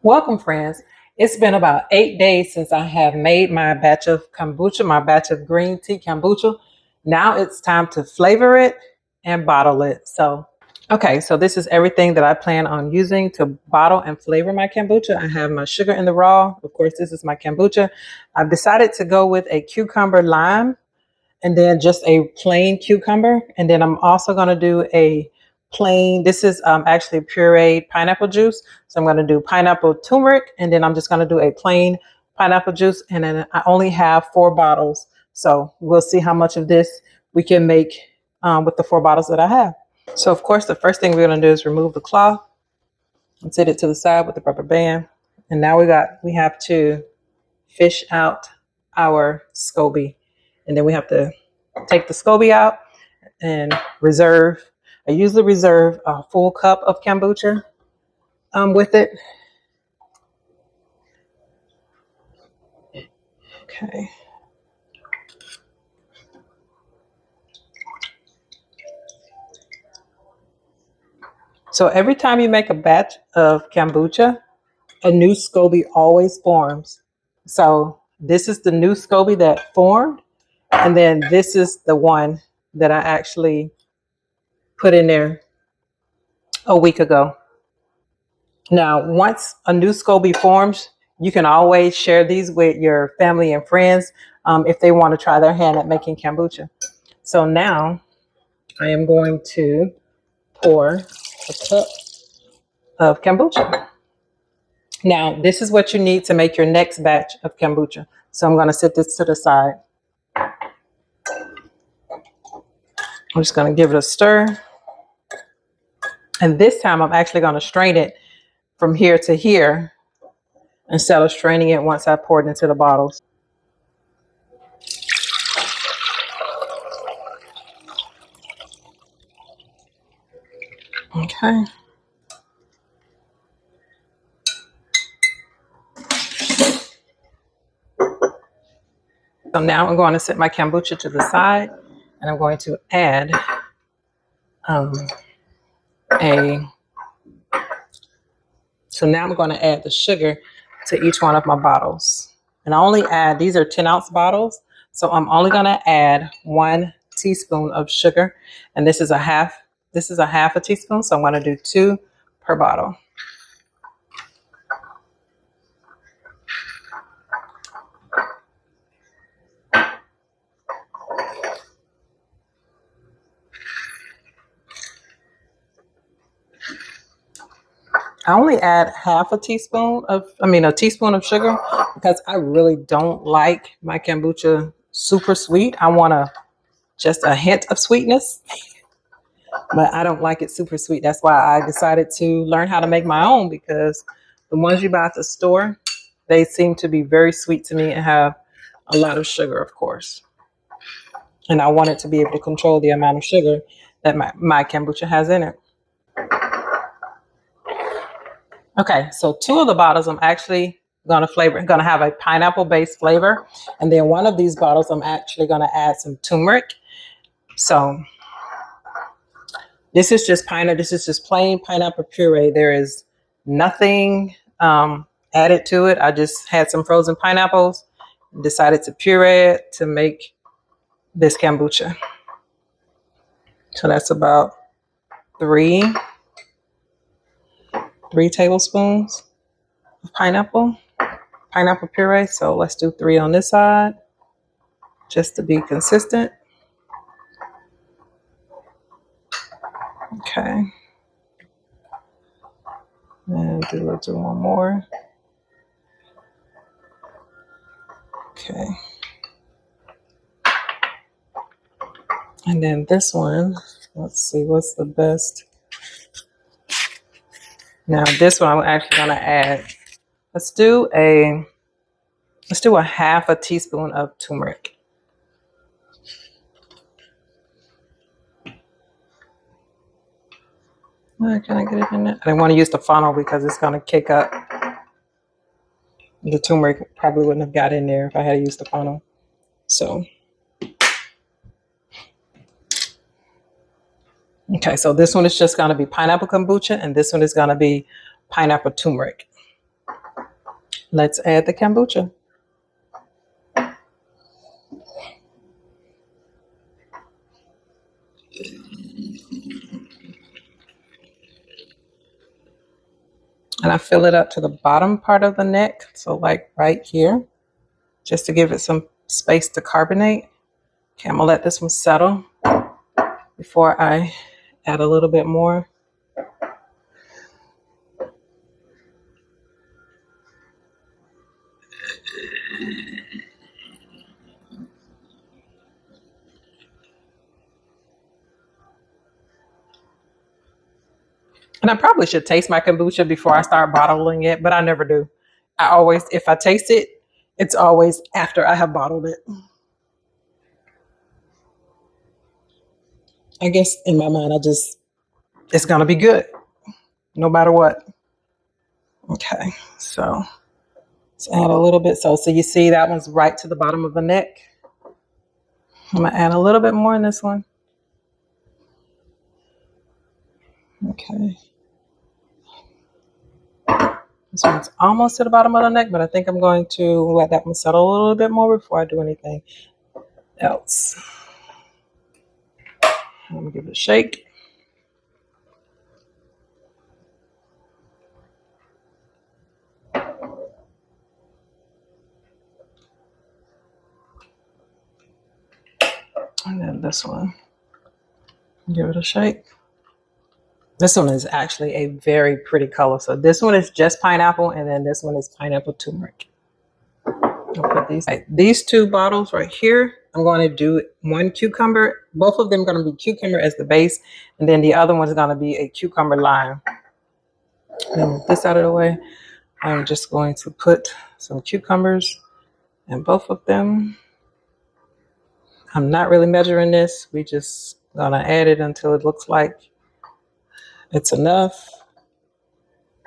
Welcome, friends. It's been about 8 days since I have made my batch of kombucha, my batch of green tea kombucha. Now it's time to flavor it and bottle it. So this is everything that I plan on using to bottle and flavor my kombucha. I have my sugar in the raw. Of course, this is my kombucha. I've decided to go with a cucumber lime and then just a plain cucumber. And then I'm also going to do a plain, this is actually pureed pineapple juice. So I'm going to do pineapple turmeric, and then I'm just going to do a plain pineapple juice. And then I only have 4 bottles. So we'll see how much of this we can make with the 4 bottles that I have. So of course, the first thing we're going to do is remove the cloth and set it to the side with the rubber band. And now we have to fish out our SCOBY. And then we have to take the SCOBY out and reserve. I usually reserve a full cup of kombucha with it. Okay. So every time you make a batch of kombucha, a new SCOBY always forms. So this is the new SCOBY that formed. And then this is the one that I actually put in there a week ago. Now, once a new SCOBY forms, you can always share these with your family and friends if they want to try their hand at making kombucha. So now I am going to pour a cup of kombucha. Now, this is what you need to make your next batch of kombucha. So I'm going to set this to the side. I'm just going to give it a stir. And this time I'm actually going to strain it from here to here instead of straining it once I pour it into the bottles. Okay. So now I'm going to set my kombucha to the side, and I'm going to add so now I'm going to add the sugar to each one of my bottles. And I only add, these are 10-ounce bottles, so I'm only going to add 1 teaspoon of sugar. And this is a half a teaspoon, so I'm going to do 2 per bottle. I only add a teaspoon of sugar because I really don't like my kombucha super sweet. I want just a hint of sweetness, but I don't like it super sweet. That's why I decided to learn how to make my own, because the ones you buy at the store, they seem to be very sweet to me and have a lot of sugar, of course. And I wanted to be able to control the amount of sugar that my kombucha has in it. Okay, so 2 of the bottles I'm actually going to have a pineapple-based flavor. And then one of these bottles I'm actually going to add some turmeric. So this is just plain pineapple puree. There is nothing added to it. I just had some frozen pineapples and decided to puree it to make this kombucha. So that's about 3 tablespoons of pineapple puree. So let's do 3 on this side just to be consistent. Okay. And do 1 more. Okay. And then this one, let's see, what's the best? Now this one I'm actually going to add, let's do a half a teaspoon of turmeric. Can I get it in there? I don't want to use the funnel because it's going to kick up. The turmeric probably wouldn't have got in there if I had used the funnel. So, okay, so this one is just going to be pineapple kombucha, and this one is going to be pineapple turmeric. Let's add the kombucha. And I fill it up to the bottom part of the neck. So like right here, just to give it some space to carbonate. Okay, I'm gonna let this one settle before I add a little bit more. And I probably should taste my kombucha before I start bottling it, but I never do. I always, if I taste it, it's always after I have bottled it. I guess in my mind, it's gonna be good no matter what. Okay, so let's add a little bit. So you see that one's right to the bottom of the neck. I'm gonna add a little bit more in this one. Okay. This one's almost to the bottom of the neck, but I think I'm going to let that one settle a little bit more before I do anything else. I'm gonna give it a shake. And then this one, give it a shake. This one is actually a very pretty color. So this one is just pineapple, and then this one is pineapple turmeric. I'll put these two bottles right here. I'm going to do one cucumber. Both of them are going to be cucumber as the base, and then the other one is going to be a cucumber lime. Move this out of the way. I'm just going to put some cucumbers in both of them. I'm not really measuring this. We just gonna add it until it looks like it's enough.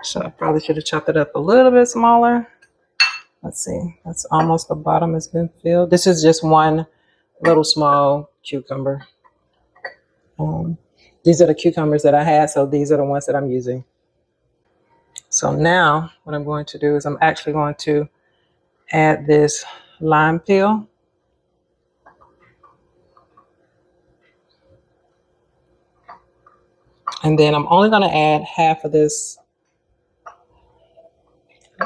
So I probably should have chopped it up a little bit smaller. Let's see, that's almost the bottom has been filled. This is just one little small cucumber. These are the cucumbers that I had, so these are the ones that I'm using. So now what I'm going to do is I'm actually going to add this lime peel. And then I'm only going to add half of this,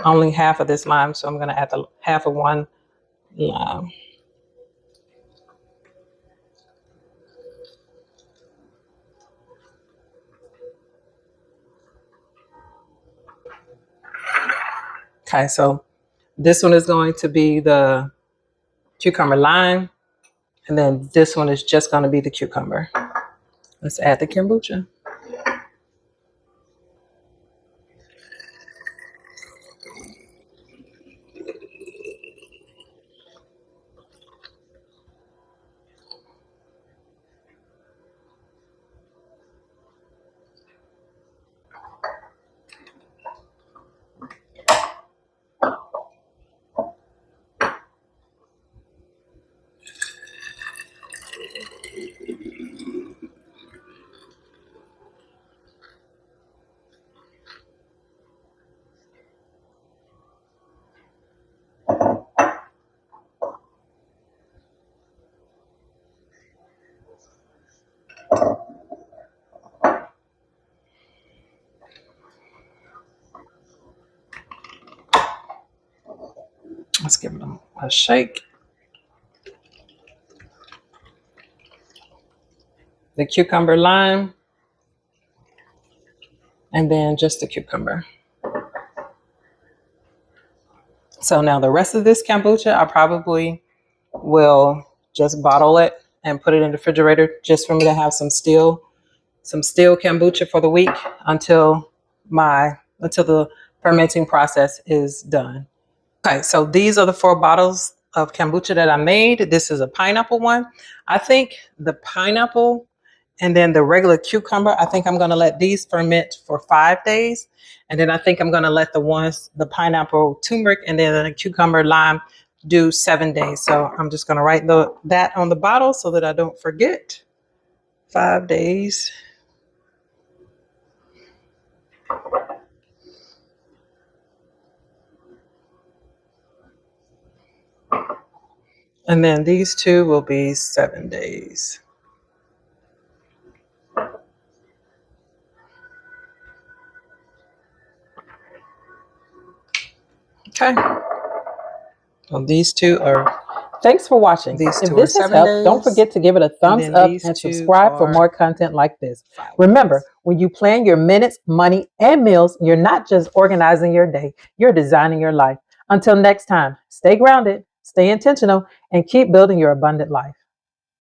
only half of this lime. So I'm going to add the half of one lime. Okay, so this one is going to be the cucumber lime, and then this one is just going to be the cucumber. Let's add the kombucha. Let's give them a shake. The cucumber lime, and then just the cucumber. So now the rest of this kombucha, I probably will just bottle it and put it in the refrigerator just for me to have some still kombucha for the week until the fermenting process is done. Okay, so these are the 4 bottles of kombucha that I made. This is a pineapple one. I think the pineapple and then the regular cucumber, I think I'm going to let these ferment for 5 days. And then I think I'm going to let the pineapple turmeric and then the cucumber lime do 7 days. So I'm just going to write that on the bottle so that I don't forget. 5 days. And then these two will be 7 days. Okay. Well, these two are. Thanks for watching. If this has helped, don't forget to give it a thumbs up and subscribe for more content like this. Remember, when you plan your minutes, money, and meals, you're not just organizing your day, you're designing your life. Until next time, stay grounded, stay intentional, and keep building your abundant life.